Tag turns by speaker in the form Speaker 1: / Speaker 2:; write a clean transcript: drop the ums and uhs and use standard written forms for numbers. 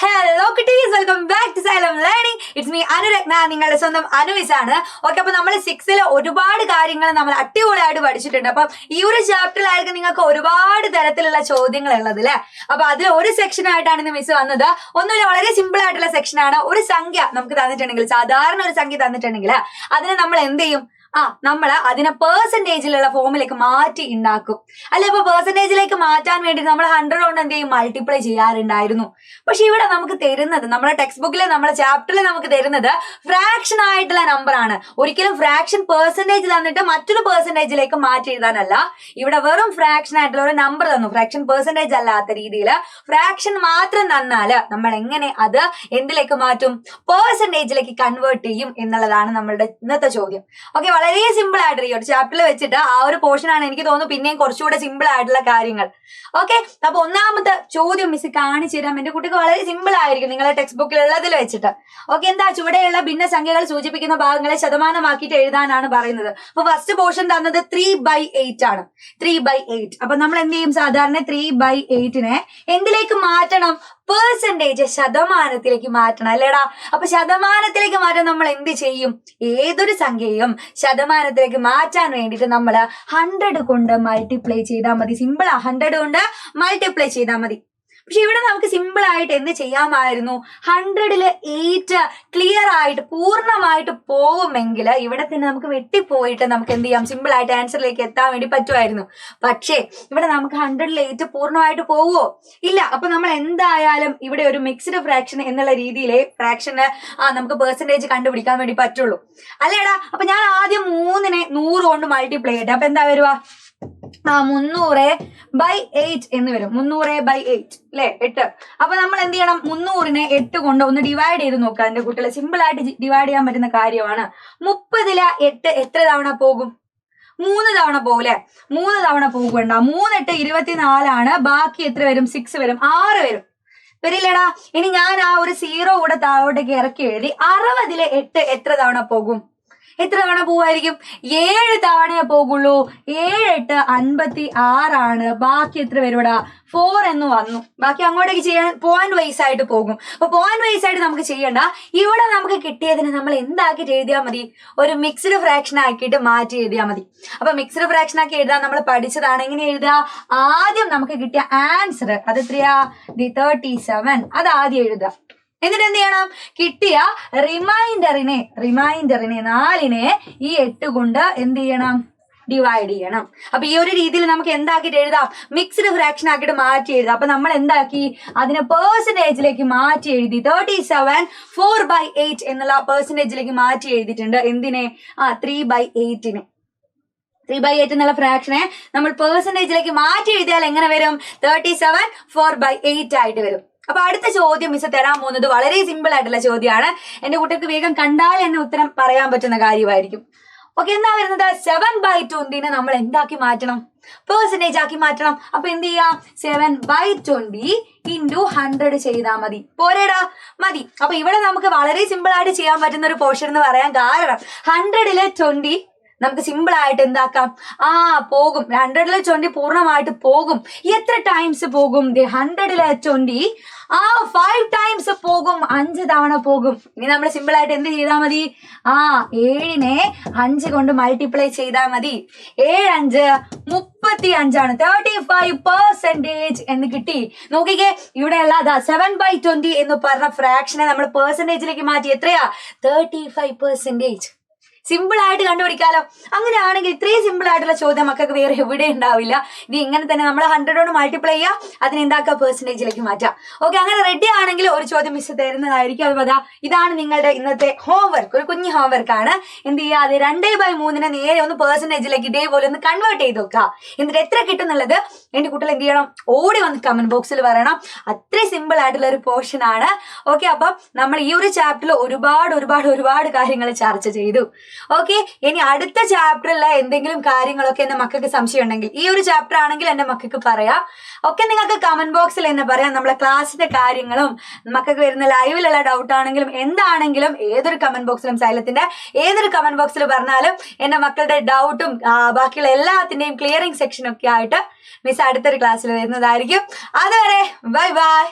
Speaker 1: Hello കുട്ടീസ്, welcome back to Xylem learning. It's me Anuratna, നിങ്ങളുടെ സ്വന്തം അനുവിസ് ആണ്. ഓക്കെ, അപ്പൊ നമ്മൾ 6ൽ ഒരുപാട് കാര്യങ്ങൾ നമ്മൾ അടിപൊളിയായിട്ട് പഠിച്ചിട്ടുണ്ട്. അപ്പം ഈ ഒരു ചാപ്റ്ററിലായിരിക്കും നിങ്ങൾക്ക് ഒരുപാട് തരത്തിലുള്ള ചോദ്യങ്ങൾ ഉള്ളത് അല്ലെ. അപ്പൊ അതിൽ ഒരു സെക്ഷൻ ആയിട്ടാണ് ഇന്ന് മിസ് വന്നത്. ഒന്നുമില്ല, വളരെ സിമ്പിൾ ആയിട്ടുള്ള സെക്ഷനാണ്. ഒരു സംഖ്യ നമുക്ക് തന്നിട്ടുണ്ടെങ്കിൽ, സാധാരണ ഒരു സംഖ്യ തന്നിട്ടുണ്ടെങ്കിൽ അതിനെ നമ്മൾ എന്ത് ചെയ്യും? നമ്മൾ അതിനെ പെർസെന്റേജിലുള്ള ഫോമിലേക്ക് മാറ്റി ഉണ്ടാക്കും അല്ലെ. ഇപ്പൊ പെർസെന്റേജിലേക്ക് മാറ്റാൻ വേണ്ടി നമ്മൾ 100 കൊണ്ട് എന്ത് ചെയ്യും? മൾട്ടിപ്ലൈ ചെയ്യാറുണ്ടായിരുന്നു. പക്ഷെ ഇവിടെ നമുക്ക് തരുന്നത്, നമ്മുടെ ടെക്സ്റ്റ് ബുക്കിൽ നമ്മുടെ ചാപ്റ്ററിൽ നമുക്ക് തരുന്നത് ഫ്രാക്ഷൻ ആയിട്ടുള്ള നമ്പർ ആണ്. ഒരിക്കലും ഫ്രാക്ഷൻ പെർസെന്റേജ് തന്നിട്ട് മറ്റൊരു പെർസെന്റേജിലേക്ക് മാറ്റി എഴുതാനല്ല. ഇവിടെ വെറും ഫ്രാക്ഷൻ ആയിട്ടുള്ള ഒരു നമ്പർ തന്നു, ഫ്രാക്ഷൻ പെർസെന്റേജ് അല്ലാത്ത രീതിയിൽ ഫ്രാക്ഷൻ മാത്രം തന്നാല് നമ്മൾ എങ്ങനെ അത് എന്തിലേക്ക് മാറ്റും? പെർസെന്റേജിലേക്ക് കൺവേർട്ട് ചെയ്യും എന്നുള്ളതാണ് നമ്മളുടെ ഇന്നത്തെ ചോദ്യം. ഓക്കെ, വളരെ സിമ്പിൾ ആയിട്ട് ഈ ഒരു ചാപ്റ്ററിൽ വെച്ചിട്ട് ആ ഒരു പോർഷൻ ആണ് എനിക്ക് തോന്നുന്നു പിന്നെയും കുറച്ചുകൂടെ സിമ്പിൾ ആയിട്ടുള്ള കാര്യങ്ങൾ. ഓക്കെ, അപ്പൊ ഒന്നാമത്തെ ചോദ്യം മിസ് കാണിച്ചു തരാം. എന്റെ കുട്ടിക്ക് വളരെ സിമ്പിൾ ആയിരിക്കും നിങ്ങളുടെ ടെക്സ്റ്റ് ബുക്കിൽ ഉള്ളതിൽ വെച്ചിട്ട്. ഓക്കെ, എന്താ? ചുവടെയുള്ള ഭിന്നസംഖ്യകൾ സൂചിപ്പിക്കുന്ന ഭാഗങ്ങളെ ശതമാനമാക്കിയിട്ട് എഴുതാനാണ് പറയുന്നത്. അപ്പൊ ഫസ്റ്റ് പോർഷൻ തന്നത് 3/8 ആണ്. 3/8. അപ്പൊ നമ്മൾ എന്ത് ചെയ്യും? സാധാരണ 3/8നെ എന്തിലേക്ക് മാറ്റണം? പെർസെന്റേജ്, ശതമാനത്തിലേക്ക് മാറ്റണം അല്ലേടാ. അപ്പൊ ശതമാനത്തിലേക്ക് മാറ്റാൻ നമ്മൾ എന്ത് ചെയ്യും? ഏതൊരു സംഖ്യയും ശതമാനത്തിലേക്ക് മാറ്റാൻ വേണ്ടിയിട്ട് നമ്മൾ 100 കൊണ്ട് മൾട്ടിപ്ലൈ ചെയ്താൽ മതി. സിമ്പിളാ, 100 കൊണ്ട് മൾട്ടിപ്ലൈ ചെയ്താൽ മതി. പക്ഷെ ഇവിടെ നമുക്ക് സിമ്പിൾ ആയിട്ട് എന്ത് ചെയ്യാമായിരുന്നു? 100ൽ 8 ക്ലിയർ ആയിട്ട് പൂർണ്ണമായിട്ട് പോകുമെങ്കിൽ ഇവിടെ തന്നെ നമുക്ക് വെട്ടിപ്പോയിട്ട് നമുക്ക് എന്ത് ചെയ്യാം? സിമ്പിൾ ആയിട്ട് ആൻസറിലേക്ക് എത്താൻ വേണ്ടി പറ്റുമായിരുന്നു. പക്ഷേ ഇവിടെ നമുക്ക് 100ൽ 8 പൂർണ്ണമായിട്ട് പോവോ? ഇല്ല. അപ്പൊ നമ്മൾ എന്തായാലും ഇവിടെ ഒരു മിക്സ്ഡ് ഫ്രാക്ഷൻ എന്നുള്ള രീതിയിലെ ഫ്രാക്ഷന് നമുക്ക് പെർസെന്റേജ് കണ്ടുപിടിക്കാൻ വേണ്ടി പറ്റുള്ളൂ അല്ലേടാ. അപ്പൊ ഞാൻ ആദ്യം 3നെ 100 കൊണ്ട് മൾട്ടിപ്ലൈ ചെയ്യട്ടെ. അപ്പൊ എന്താ വരുവാ? 300/8 എന്ന് വരും. 300/8 അല്ലെ, 8. അപ്പൊ നമ്മൾ എന്ത് ചെയ്യണം? 300നെ 8 കൊണ്ട് ഒന്ന് ഡിവൈഡ് ചെയ്ത് നോക്കാം. എന്റെ കുട്ടികളെ സിമ്പിൾ ആയിട്ട് ഡിവൈഡ് ചെയ്യാൻ പറ്റുന്ന കാര്യമാണ്. 30ൽ 8 എത്ര തവണ പോകും? 3 തവണ പോകൂലെ. 3 തവണ പോകണ്ട. 3 8 24 ബാക്കി എത്ര വരും? 6 വരും. 6 വരും. വരില്ലടാ. ഇനി ഞാൻ ആ ഒരു 0 കൂടെ താഴോട്ടേക്ക് ഇറക്കി എഴുതി. 60ൽ 8 എത്ര തവണ പോകും? എത്ര തവണ പോവായിരിക്കും? 7 തവണയെ പോകുള്ളൂ. 7 8 56. ബാക്കി എത്ര വരുവടാ? 4 എന്ന് വന്നു. ബാക്കി അങ്ങോട്ടേക്ക് ചെയ്യാൻ പോയിന്റ് വൈസ് ആയിട്ട് പോകും. അപ്പൊ പോയിന്റ് വൈസ് ആയിട്ട് നമുക്ക് ചെയ്യണ്ട. ഇവിടെ നമുക്ക് കിട്ടിയതിന് നമ്മൾ എന്താക്കിട്ട് എഴുതിയാൽ മതി? ഒരു മിക്സ്ഡ് ഫ്രാക്ഷൻ ആക്കിയിട്ട് മാറ്റി എഴുതിയാൽ മതി. അപ്പൊ മിക്സ്ഡ് ഫ്രാക്ഷൻ ആക്കി എഴുതാൻ നമ്മൾ പഠിച്ചതാണ്. എങ്ങനെ എഴുതുക? ആദ്യം നമുക്ക് കിട്ടിയ ആൻസർ അത് എത്രയാ? 37. അത് ആദ്യം എഴുതുക. എന്നിട്ട് എന്ത് ചെയ്യണം? കിട്ടിയ റിമൈൻഡറിനെ 4നെ ഈ 8 കൊണ്ട് എന്ത് ചെയ്യണം? ഡിവൈഡ് ചെയ്യണം. അപ്പൊ ഈ ഒരു രീതിയിൽ നമുക്ക് എന്താക്കിട്ട് എഴുതാം? മിക്സ്ഡ് ഫ്രാക്ഷൻ ആക്കിയിട്ട് മാറ്റി എഴുതാം. അപ്പൊ നമ്മൾ എന്താക്കി? അതിനെ പെർസെന്റേജിലേക്ക് മാറ്റി എഴുതി. 37 4/8 എന്നുള്ള പെർസെന്റേജിലേക്ക് മാറ്റി എഴുതിയിട്ടുണ്ട്. എന്തിനെ? 3/8നെ. 3/8 എന്നുള്ള ഫ്രാക്ഷനെ നമ്മൾ പെർസെന്റേജിലേക്ക് മാറ്റി എഴുതിയാൽ എങ്ങനെ വരും? 37 4/8 ആയിട്ട് വരും. അപ്പൊ അടുത്ത ചോദ്യം മിസ് തരാൻ പോകുന്നത് വളരെ സിമ്പിൾ ആയിട്ടുള്ള ചോദ്യമാണ്. എന്റെ കുട്ടികൾക്ക് വേഗം കണ്ടാൽ എന്നെ ഉത്തരം പറയാൻ പറ്റുന്ന കാര്യമായിരിക്കും. ഓക്കെ, എന്താ വരുന്നത്? 7/20നെ നമ്മൾ എന്താക്കി മാറ്റണം? പെർസെന്റേജ് ആക്കി മാറ്റണം. അപ്പൊ എന്ത് ചെയ്യാം? 7/20 × 100 ചെയ്താൽ മതി. പോരേടാ, മതി. അപ്പൊ ഇവിടെ നമുക്ക് വളരെ സിമ്പിൾ ആയിട്ട് ചെയ്യാൻ പറ്റുന്ന ഒരു പോർഷൻ എന്ന് പറയാൻ കാരണം 100ൽ 20 നമുക്ക് സിമ്പിൾ ആയിട്ട് എന്താക്കാം? പോകും. 100ൽ 20 പൂർണ്ണമായിട്ട് പോകും. എത്ര ടൈംസ് പോകും? 100ൽ 20 5 ടൈംസ് പോകും. 5 തവണ പോകും. ഇനി നമ്മൾ സിമ്പിൾ ആയിട്ട് എന്ത് ചെയ്താൽ മതി? 7നെ 5 കൊണ്ട് മൾട്ടിപ്ലൈ ചെയ്താൽ മതി. 7 5 35 35% എന്ന് കിട്ടി. നോക്കിക്കേ, ഇവിടെയുള്ള 7/20 എന്ന് പറഞ്ഞ ഫ്രാക്ഷനെ നമ്മൾ പെർസെന്റേജിലേക്ക് മാറ്റി. എത്രയാ? 35%. സിമ്പിൾ ആയിട്ട് കണ്ടുപിടിക്കാലോ. അങ്ങനെയാണെങ്കിൽ ഇത്രയും സിമ്പിൾ ആയിട്ടുള്ള ചോദ്യം മക്കൾക്ക് വേറെ എവിടെ ഉണ്ടാവില്ല. ഇത് ഇങ്ങനെ തന്നെ നമ്മൾ 100 കൊണ്ട് മൾട്ടിപ്ലൈ ചെയ്യാം, അതിനെന്താക്കുക? പെർസെന്റേജിലേക്ക് മാറ്റാം. ഓക്കെ, അങ്ങനെ റെഡി ആണെങ്കിൽ ഒരു ചോദ്യം മിസ് തരുന്നതായിരിക്കും. അത് ഇതാണ് നിങ്ങളുടെ ഇന്നത്തെ ഹോംവർക്ക്. ഒരു കുഞ്ഞു ഹോംവർക്ക് ആണ്. എന്ത് ചെയ്യുക? അത് 2/3നെ നേരെ ഒന്ന് പെർസെന്റേജിലേക്ക് ഇതേപോലെ ഒന്ന് കൺവേർട്ട് ചെയ്ത് വെക്കുക. എന്നിട്ട് എത്ര കിട്ടുന്നുള്ളത് എന്റെ കുട്ടികൾ എന്ത് ചെയ്യണം? ഓടി വന്ന് കമന്റ് ബോക്സിൽ പറയണം. അത്രയും സിമ്പിൾ ആയിട്ടുള്ള ഒരു പോർഷൻ ആണ്. ഓക്കെ, അപ്പം നമ്മൾ ഈ ഒരു ചാപ്റ്ററിൽ ഒരുപാട് കാര്യങ്ങൾ ചർച്ച ചെയ്തു. ഓക്കെ, ഇനി അടുത്ത ചാപ്റ്ററിലെ എന്തെങ്കിലും കാര്യങ്ങളൊക്കെ എന്റെ മക്കൾക്ക് സംശയം ഉണ്ടെങ്കിൽ, ഈ ഒരു ചാപ്റ്റർ ആണെങ്കിൽ എന്റെ മക്കൾക്ക് പറയാം. ഒക്കെ നിങ്ങൾക്ക് കമന്റ് ബോക്സിൽ എന്ന് പറയാം. നമ്മളെ ക്ലാസ്സിന്റെ കാര്യങ്ങളും മക്കൾക്ക് വരുന്ന ലൈവിലുള്ള ഡൗട്ട് ആണെങ്കിലും എന്താണെങ്കിലും ഏതൊരു കമന്റ് ബോക്സിലും, സൈലത്തിന്റെ ഏതൊരു കമന്റ് ബോക്സിൽ പറഞ്ഞാലും എന്റെ മക്കളുടെ ഡൗട്ടും ബാക്കിയുള്ള എല്ലാത്തിന്റെയും ക്ലിയറിംഗ് സെക്ഷൻ ഒക്കെ ആയിട്ട് മിസ് അടുത്തൊരു ക്ലാസ്സിൽ വരുന്നതായിരിക്കും. അതുവരെ ബൈ ബൈ.